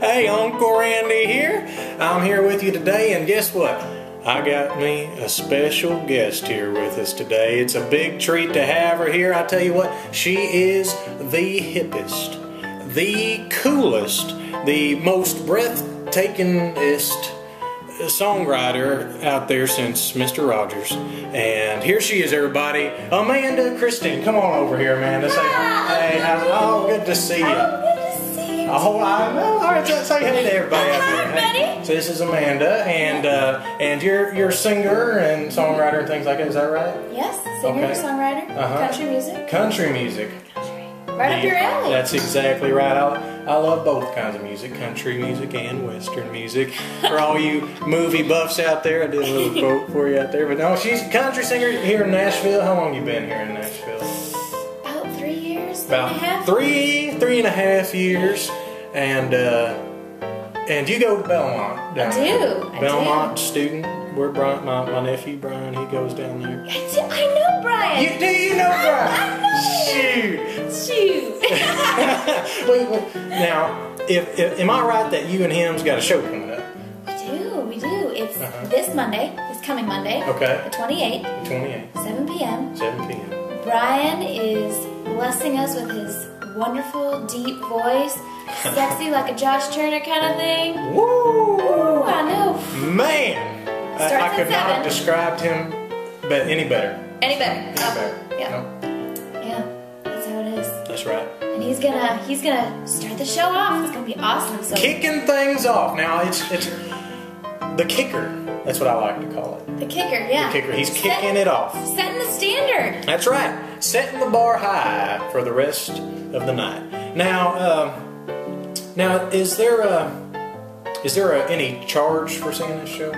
Hey, Uncle Randy here. I'm here with you today, and guess what? I got me a special guest here with us today. It's a big treat to have her here. I tell you what, she is the hippest, the coolest, the most breathtakingest songwriter out there since Mr. Rogers. And here she is, everybody. Amanda Christine. Come on over here, Amanda. Say, hey, good to see you. Oh, I know. All right, say hey to everybody out there. Hey. So this is Amanda, and you're a singer and songwriter and things like that. Is that right? Yes, singer, songwriter, country music. Country music. Right up your alley. That's exactly right. I love both kinds of music, country music and western music. For all you movie buffs out there, I did a little quote for you out there. But no, she's a country singer here in Nashville. How long you been here in Nashville? About 3 years. About three and a half years. And you go to Belmont down there. Belmont student. Where Brian, my nephew Brian, he goes down there. I know Brian. Do you know Brian? I know Shoot. Wait. Now, am I right that you and him's got a show coming up? We do. It's this Monday. This coming Monday. Okay. The 28th. 28th. 7 p.m. 7 p.m. Brian is blessing us with his wonderful, deep voice. Sexy like a Josh Turner kind of thing. Woo! Ooh, I know. Man! I could not have described him any better. Any better. Yeah. No. Yeah. That's how it is. That's right. And he's gonna start the show off. It's gonna be awesome. So kicking things off. Now it's the kicker. That's what I like to call it. The kicker, yeah. The kicker. He's kicking it off. Setting the standard. That's right. Setting the bar high for the rest of the night. Now, is there any charge for singing this show?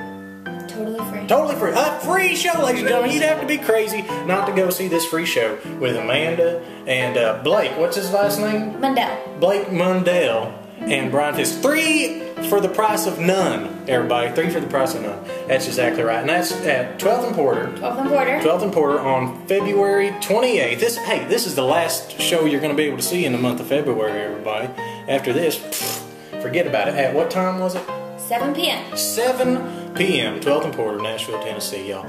Totally free. Totally free. A free show, ladies and gentlemen. You'd have to be crazy not to go see this free show with Amanda and Blake. What's his last name? Mundell. Blake Mundell and Brian Fisk. 3 for the price of none, everybody. 3 for the price of none. That's exactly right. And that's at 12th and Porter. 12th and Porter. 12th and Porter on February 28th. This is the last show you're going to be able to see in the month of February, everybody. After this, forget about it. At what time was it? 7 p.m. 7 p.m. 12th and Porter, Nashville, Tennessee, y'all.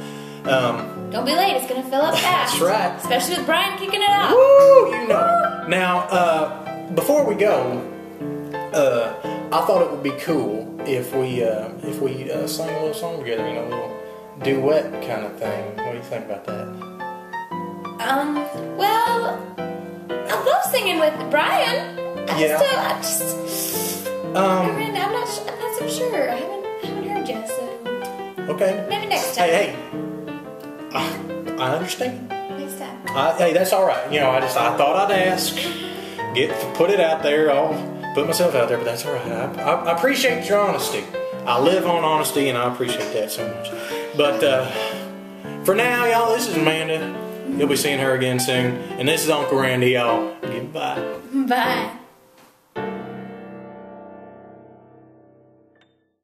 Don't be late. It's going to fill up fast. That's right. Especially with Brian kicking it off. Woo! You know. Now, before we go, I thought it would be cool if we sang a little song together, a little duet kind of thing. What do you think about that? Well, I love singing with Brian. I'm not so sure. I haven't heard yet, so okay. Maybe next time. Hey, I understand. Next time. Hey, that's all right. I thought I'd ask, put it out there. I'll put myself out there, but that's all right. I appreciate your honesty. I live on honesty, and I appreciate that so much. But for now, y'all, this is Amanda. You'll be seeing her again soon, and this is Uncle Randy, y'all. Goodbye. Bye.